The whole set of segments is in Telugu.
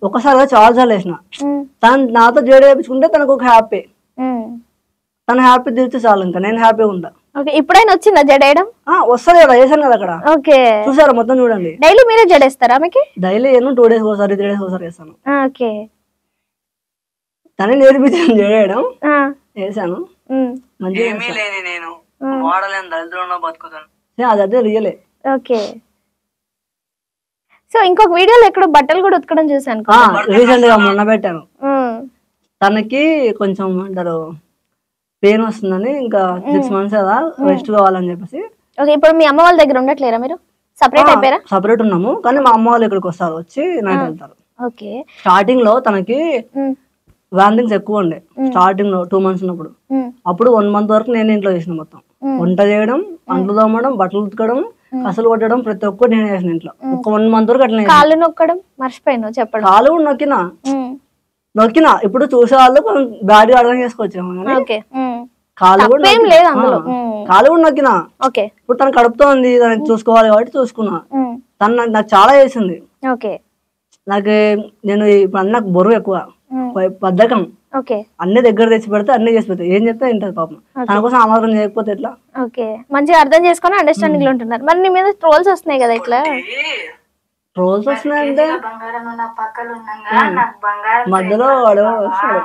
ఒకసారి చాలా సార్లు వేసిన. తను నాతో జడ వేయించుకుంటే తనకు ఒక హ్యాపీ, తన హ్యాపీ తీర్చి చాలు, ఇంకా నేను హ్యాపీగా ఉంటా. ఇప్పుడైనా వచ్చిందా జడేయడం? వస్తుంది కదా, వేసాను కదా అక్కడ. ఓకే, చూసారా మొత్తం చూడండి. డైలీ మీరే జడేస్తారా? మీకు డైలీ ఏమో 2 days ఒకసారి 3 days ఒకసారి వేస్తాను. ఓకే, తనే నేర్పించాను జడేయడం, వేసాను. మంచిగా అదే రియలే. ఓకే, సో ఇంకొక వీడియోలో ఎక్కడో బట్టలు కూడా ఉతకడం చూసాను రీసెంట్ గా, మొన్న పెట్టాను. తనకి కొంచెం అంటారు పెయిన్ వస్తుందని, ఇంకా 6 months కదా రెస్ట్ కావాలని చెప్పేసి. ఓకే, ఇప్పుడు మీ అమ్మ వాళ్ళ దగ్గర ఉండట్లేరా మీరు? సెపరేట్ అయిపోయారా? సెపరేట్ ఉన్నాము, కానీ మా అమ్మ వాళ్ళు ఇక్కడికి వస్తారు, వచ్చి నైట్ వెళ్తారు. ఓకే, స్టార్టింగ్ లో తనకి వామిటింగ్స్ ఎక్కువ ఉండే, స్టార్టింగ్ లో 2 months ఉన్నప్పుడు. అప్పుడు 1 month వరకు నేను ఇంట్లో చేసిన మొత్తం, వంట చేయడం, అంట్లు తోమడం, బట్టలు ఉతకడం, కసలు కొట్టడం, ప్రతి ఒక్కటి నేను చేసిన ఇంట్లో. ఒక 1 month వరకు అట్లా. కాళ్ళు నొక్కడం మర్చిపోయాను చెప్పడం. కాళ్ళు కూడా నొక్కినా ఇప్పుడు చూసే వాళ్ళు బ్యాడ్ అర్థం చేసుకోవచ్చు. కాళ్ళు కూడా నొక్కినా. ఇప్పుడు తను కడుపుతో ఉంది, తనకి చూసుకోవాలి కాబట్టి చూసుకున్నా. తను నాకు చాలా చేసింది. నాకు నేను ఇప్పుడు నాకు బరువు ఎక్కువ, బద్ధకం, అన్ని దగ్గర తెచ్చి పెడితే అన్ని చేసి పెడతా, ఏం చెప్తే వింటది పాపం. తన కోసం ఆమాత్రం చేయకపోతే ఎట్లా? ఓకే, మంచిగా అర్థం చేసుకొని అండర్స్టాండింగ్ లో ఉంటున్నారు. మరి నీ మీద ట్రోల్స్ వస్తున్నాయి కదా, ఇట్లా ట్రోల్స్ వస్తున్నాయంటే మధ్యలో వాడు వస్తాడు.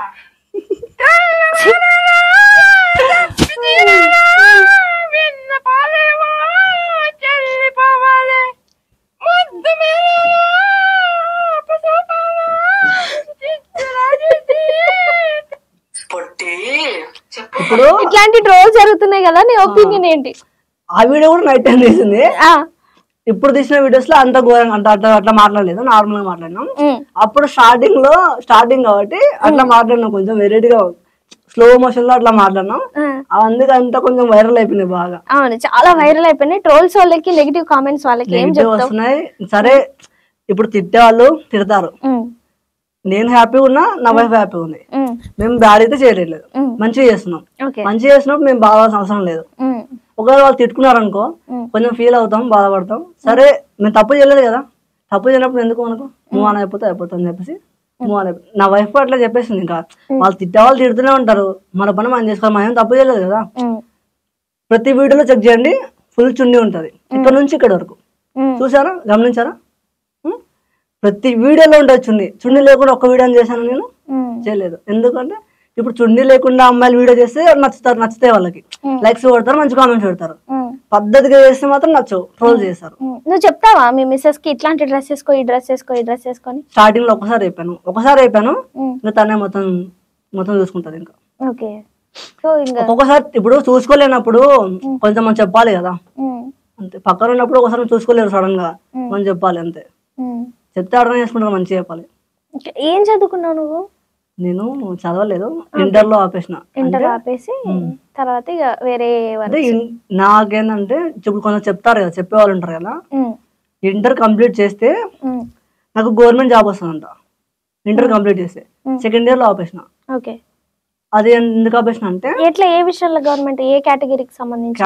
ఇప్పుడు ఇట్లాంటి ట్రోల్స్ జరుగుతున్నాయి కదా, నీ ఒపీనియన్ ఏంటి? ఆ వీడియో కూడా నైట్ టైం తీసింది. ఇప్పుడు తీసిన వీడియోస్ లో అంత ఘోరంగా అట్లా మాట్లాడలేదు, నార్మల్ గా మాట్లాడినాం. అప్పుడు స్టార్టింగ్ కాబట్టి అట్లా మాట్లాడినాం, కొంచెం వెరైటీగా స్లో మోషన్ లో అట్లా మాట్లాడినాం. అందుకే అంతా కొంచెం వైరల్ అయిపోయింది బాగా. అవును, చాలా వైరల్ అయిపోయినాయి. ట్రోల్స్ వాళ్ళకి నెగిటివ్ కామెంట్స్ వాళ్ళకి ఏం వస్తున్నాయి. సరే, ఇప్పుడు తిట్టే వాళ్ళు తిడతారు, నేను హ్యాపీగా ఉన్నా, నా వైఫ్ హ్యాపీగా ఉంది, మేము బ్యాడ్ అయితే చేయలేదు, మంచిగా చేస్తున్నాం. మంచిగా చేసినప్పుడు మేము బాగాల్సిన అవసరం లేదు. ఒకవేళ వాళ్ళు తిట్టుకున్నారు అనుకో, కొంచెం ఫీల్ అవుతాం, బాధపడతాం. సరే, మేము తప్పు చేయలేదు కదా, తప్పు చేయనప్పుడు ఎందుకు మనకు మూవ్ ఆన్ అయిపోతా అని చెప్పేసి మూవ్ ఆన్ అయిపోయి నా వైఫ్ అట్లా చెప్పేసింది. ఇంకా వాళ్ళు తిడుతూనే ఉంటారు, మన పని మనం చేసుకోవాలి, మనం తప్పు చేయలేదు కదా. ప్రతి వీడియోలో చెక్ చేయండి, ఫుల్ చున్నీ ఉంటది, ఇక్కడ నుంచి ఇక్కడ వరకు. చూసారా, గమనించారా? ప్రతి వీడియోలో ఉంటుంది చున్నీ లేకుండా ఒక్క వీడియో చేశాను నేను, చేయలేదు. ఎందుకంటే ఇప్పుడు చున్నీ లేకుండా అమ్మాయిలు వీడియో చేస్తే నచ్చితే వాళ్ళకి లైక్స్ కొడతారు, మంచి కామెంట్స్ పెడతారు. పద్ధతిగా చేస్తే మాత్రం నచ్చవు, ట్రోల్ చేస్తారు. నువ్వు చెప్తావా మీ మిస్సెస్ కి ఇట్లాంటి డ్రెస్ వేసుకో, ఈ డ్రెస్ వేసుకో, ఈ డ్రెస్ వేసుకొని? స్టార్టింగ్ లో ఒకసారి అయిపోయాను, ఇంకా తనే మొత్తం చూసుకుంటది. ఇంకా ఒక్కొక్కసారి ఇప్పుడు చూసుకోలేనప్పుడు కొంచెం మనం చెప్పాలి కదా, అంతే. పక్కన ఉన్నప్పుడు ఒకసారి చూసుకోలేరు, సడన్ గా మనం చెప్పాలి, అంతే. చెప్తే అర్థం చేసుకుంటారు, మంచిగా చెప్పాలి. ఏం చదువుకున్నావు నువ్వు? నేను చదవలేదు, ఇంటర్ లో ఆపేసిన. ఇంటర్ ఆపేసి తర్వాత ఇక వేరే నాకేంటంటే ఇప్పుడు కొంచెం చెప్తారు కదా, చెప్పేవాళ్ళు ఉంటారు కదా. ఇంటర్ కంప్లీట్ చేస్తే నాకు గవర్నమెంట్ జాబ్ వస్తుందంట. ఇంటర్ కంప్లీట్ చేస్తే సెకండ్ ఇయర్ లో ఆపేసిన. అది ఎందుకు ఆపేసిన అంటే, ఎట్లా, ఏ విషయంలో గవర్నమెంట్, ఏ కేటగిరీకి సంబంధించి?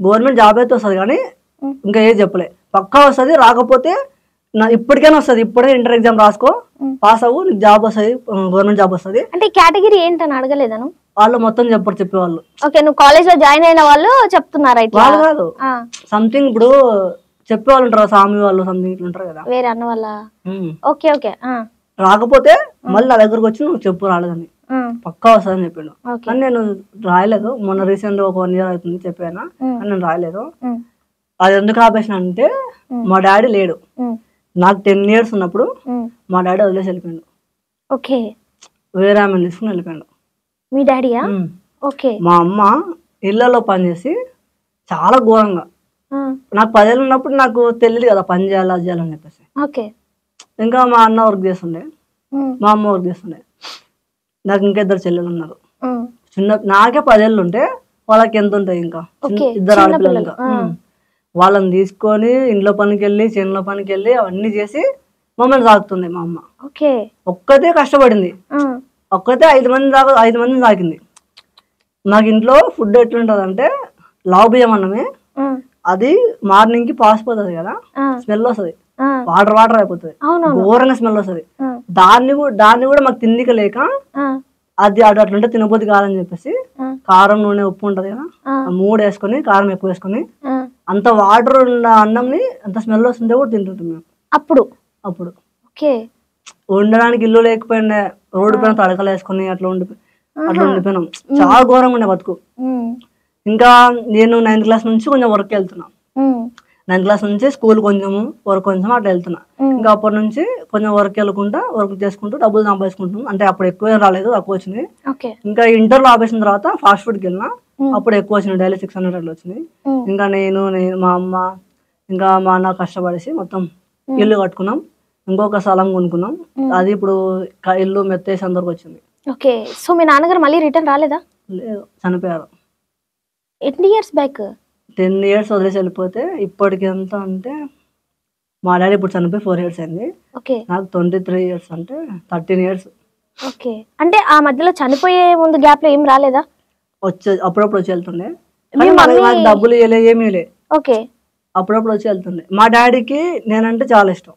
గవర్నమెంట్ జాబ్ అయితే వస్తుంది, కానీ ఇంకా ఏది చెప్పలే, పక్కా వస్తుంది. రాకపోతే ఇప్పటికైనా వస్తుంది, ఇప్పుడే ఇంటర్ ఎగ్జామ్ రాసుకో, పాస్ అవ్వు, నీకు జాబ్ వస్తుంది, గవర్నమెంట్ జాబ్ వస్తుంది. అంటే కేటగిరీ ఏంటని అడగలేదను? వాళ్ళు మొత్తం చెప్పేవాళ్ళు. ఓకే, నువ్వు కాలేజ్ లో జాయిన్ అయిన వాళ్ళు చెప్తున్నారా? వాళ్ళు కాదు, సంథింగ్ ఇప్పుడు చెప్పేవాళ్ళు ఉంటారు, స్వామి వాళ్ళు సంథింగ్ ఇట్లా ఉంటారు కదా, వేరే అన్న వాళ్ళ. ఓకే ఓకే, రాకపోతే మళ్ళీ నా దగ్గరకు వచ్చి నువ్వు చెప్పు రాలేదని, పక్కా వస్తుందని చెప్పిండు. కానీ నేను రాయలేదు. మొన్న రీసెంట్ ఒక 1 year అవుతుంది చెప్పాను, కానీ నేను రాయలేదు. అది ఎందుకు ఆపేసిన అంటే, మా డాడీ లేడు. నాకు 10 years ఉన్నప్పుడు మా డాడీ వదిలేసి వెళ్ళిపోయాడు. ఓకే, వేరే ఆమె తీసుకుని వెళ్ళిపోయాడు. మీ డాడీయా? ఓకే. మా అమ్మ ఇళ్లలో పనిచేసి చాలా ఘోరంగా, నాకు 10 ఏళ్ళు ఉన్నప్పుడు నాకు తెలియదు కదా పని చేయాలి, అది చేయాలని చెప్పేసి. ఓకే. ఇంకా మా అన్న వర్క్ చేస్తుండే, మా అమ్మ వర్క్ చేస్తుండే. నాకు ఇంకా 2 చెల్లెలు ఉన్నారు. నాకే 10 ఏళ్ళు ఉంటే వాళ్ళకి ఎంత ఉంటాయి, ఇంకా 2 ఆడపిల్లలు. ఇంకా వాళ్ళని తీసుకొని ఇంట్లో పనికి వెళ్ళి, చేనులో పనికి వెళ్ళి అవన్నీ చేసి మమ్మల్ని సాగుతుంది మా అమ్మ. ఒక్కతే కష్టపడింది, ఒక్కతే 5 మందిని సాకింది. నాకు ఇంట్లో ఫుడ్ ఎట్లుంటది అంటే, లావు బియ్యం అన్నమే, అది మార్నింగ్ కి పాసిపోతుంది కదా, స్మెల్ వస్తుంది, వాటర్ అయిపోతుంది, ఘోరంగా స్మెల్ వస్తుంది. దాన్ని కూడా మాకు తిండికి లేక అది అట్లుంటే తినబోద్ది కాదని చెప్పేసి కారం నూనె ఉప్పు ఉంటది కదా 3 వేసుకొని కారం ఎక్కువ వేసుకొని అంత వాటర్ ఉన్న అన్నంని అంత స్మెల్ వస్తుంటే కూడా తింటుంటాం మేము అప్పుడు ఉండడానికి ఇల్లు లేకపోయిండే రోడ్డు పైన తడకలు వేసుకొని అట్లా ఉండిపోయినాం. చాలా ఘోరంగా ఉండే బతుకు. ఇంకా నేను 9th క్లాస్ నుంచి కొంచెం వర్క్ వెళ్తున్నా. 9th క్లాస్ నుంచి స్కూల్ కొంచెము వర్క్ కొంచెం అట్లా వెళ్తున్నా. ఇంకా అప్పటి నుంచి కొంచెం వర్క్ చేసుకుంటూ డబ్బులు సంపాదించుకుంటున్నాం. అంటే అప్పుడు ఎక్కువ రాలేదు, తక్కువ వచ్చింది. ఇంకా ఇంటర్లో ఆపేసిన తర్వాత ఫాస్ట్ ఫుడ్కి వెళ్ళినా, అప్పుడు ఎక్కువ వచ్చింది, డైలీ 600 అట్లా వచ్చింది. ఇంకా నేను మా అమ్మ ఇంకా మా అన్న కష్టపడేసి మొత్తం ఇల్లు కట్టుకున్నాం. ఇంకొక స్థలం కొనుక్కున్నాం. అది ఇప్పుడు ఇల్లు మెత్తేసి అందరికి వచ్చింది. ఓకే. సో మీ నాన్నగారు మళ్ళీ రిటర్న్ రాలేదా? లేదు, చనిపోయారు. ఎన్ని ఇయర్స్ బ్యాక్? 10 years వదిలేసి వెళ్ళిపోతే ఇప్పటికి ఎంత అంటే మా డాడీ ఇప్పుడు చనిపోయి 4 years అయింది. నాకు 23 years అంటే 13 years. ఓకే. అంటే ఆ మధ్యలో చనిపోయే ముందు గ్యాప్ లో ఏం రాలేదా? అప్పుడప్పుడు వచ్చి వెళ్తుండే. నాకు డబ్బులు ఏమీ లే. అప్పుడప్పుడు వచ్చి వెళ్తుండే. మా డాడీకి నేనంటే చాలా ఇష్టం.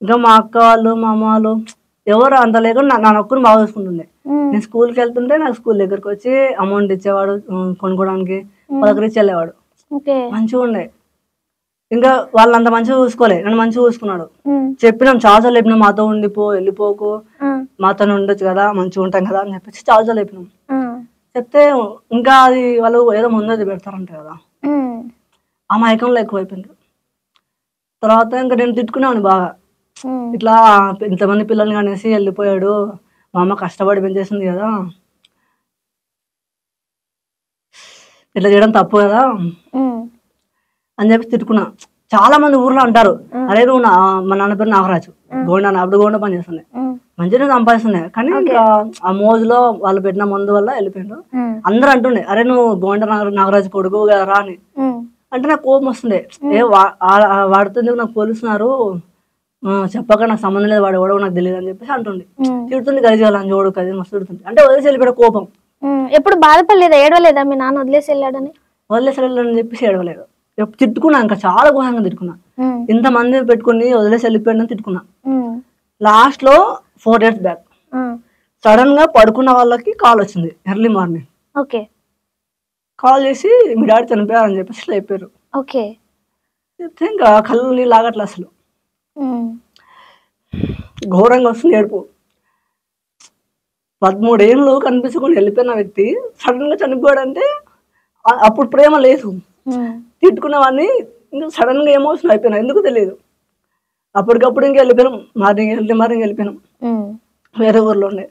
ఇంకా మా అక్క వాళ్ళు మా అమ్మ వాళ్ళు ఎవరు అంత లేకుండా నా ఒక్కరిని బాగా చూసుకుంటుండే. నేను స్కూల్కి వెళ్తుంటే నాకు స్కూల్ దగ్గరకు వచ్చి అమౌంట్ ఇచ్చేవాడు, కొనుక్కోవడానికి పలకరించి వెళ్ళేవాడు. మంచిగా ఉండే. ఇంకా వాళ్ళు అంత మంచిగా చూసుకోలే, నన్ను మంచిగా చూసుకున్నాడు. చెప్పినాం చాలాసార్లు చెప్పినాం, మాతో ఉండిపో, వెళ్ళిపోకు, మాతో ఉండొచ్చు కదా, మంచిగా ఉంటాం కదా అని చెప్పేసి చాలాసార్లు చెప్పినాం. చెప్తే ఇంకా అది వాళ్ళు ఏదో ముందు పెడతారంట కదా, ఆ మైకంలో ఎక్కువైపోయింది. తర్వాత ఇంకా నేను తిట్టుకున్నాను బాగా, ఇట్లా ఇంతమంది పిల్లల్ని అనేసి వెళ్ళిపోయాడు, మా అమ్మ కష్టపడి పెంచేసింది కదా, ఇట్లా చేయడం తప్పు కదా అని చెప్పి తిట్టుకున్నా. చాలా మంది ఊర్లో అంటారు, అరే నువ్వు మా నాన్న పేరు నాగరాజు, అప్పుడు గోండ పని చేస్తుండే, మంచిగా సంపాదిస్తుండే, కానీ ఇంకా ఆ మోజులో వాళ్ళు పెట్టిన మందు వల్ల వెళ్ళిపోయాడు. అందరూ అంటుండే, అరే నువ్వు గోండ నాగరాజు కొడుకు కదా అని. అంటే నాకు కోపం వస్తుండే, వాడుతుంది నాకు పోలీసున్నారు, చెప్పక నాకు సంబంధం లేదు, వాడు ఎవడో నాకు తెలియదు అని చెప్పేసి అంటుండే. తిడుతుంది, గడిచేయాలని చూడు కదా మస్తు తిడుతుంది. అంటే వదిలేసి వెళ్ళిపోయాడు కోపం. ఎప్పుడు బాధపడలేదా, ఏడవలేదా మీ నాన్న వదిలేసి వెళ్ళాడని? వదిలేసి వెళ్ళాడని చెప్పేసి ఏడవలేదు. తిట్టుకున్నా, ఇంకా చాలా ఘోరంగా తిట్టుకున్నా. ఇంతమంది పెట్టుకుని వదిలేసి వెళ్ళిపోయాడని తిట్టుకున్నా. లాస్ట్ లో 4 years బ్యాక్ సడన్ గా పడుకున్న వాళ్ళకి కాల్ వచ్చింది, ఎర్లీ మార్నింగ్. కాల్ చేసి మీ డాడీ చనిపోయారు అని చెప్పేసి లేపారు. చెప్తే ఇంకా కళ్ళు నీళ్ళు ఆగట్లే, అసలు ఘోరంగా వస్తుంది ఏడుపు. 13 ఏళ్ళు కనిపించుకొని వెళ్ళిపోయిన వ్యక్తి సడన్ గా చనిపోయాడంటే అప్పుడు ప్రేమ లేదు, తిట్టుకున్నవాడిని ఇంకా సడన్ గా ఎమోషన్ అయిపోయినా, ఎందుకు తెలియదు. అప్పటికప్పుడు ఇంకా వెళ్ళిపోయినాం, మార్నింగ్ వెళ్ళిపోయినాం వేరే ఊర్లో ఉండే.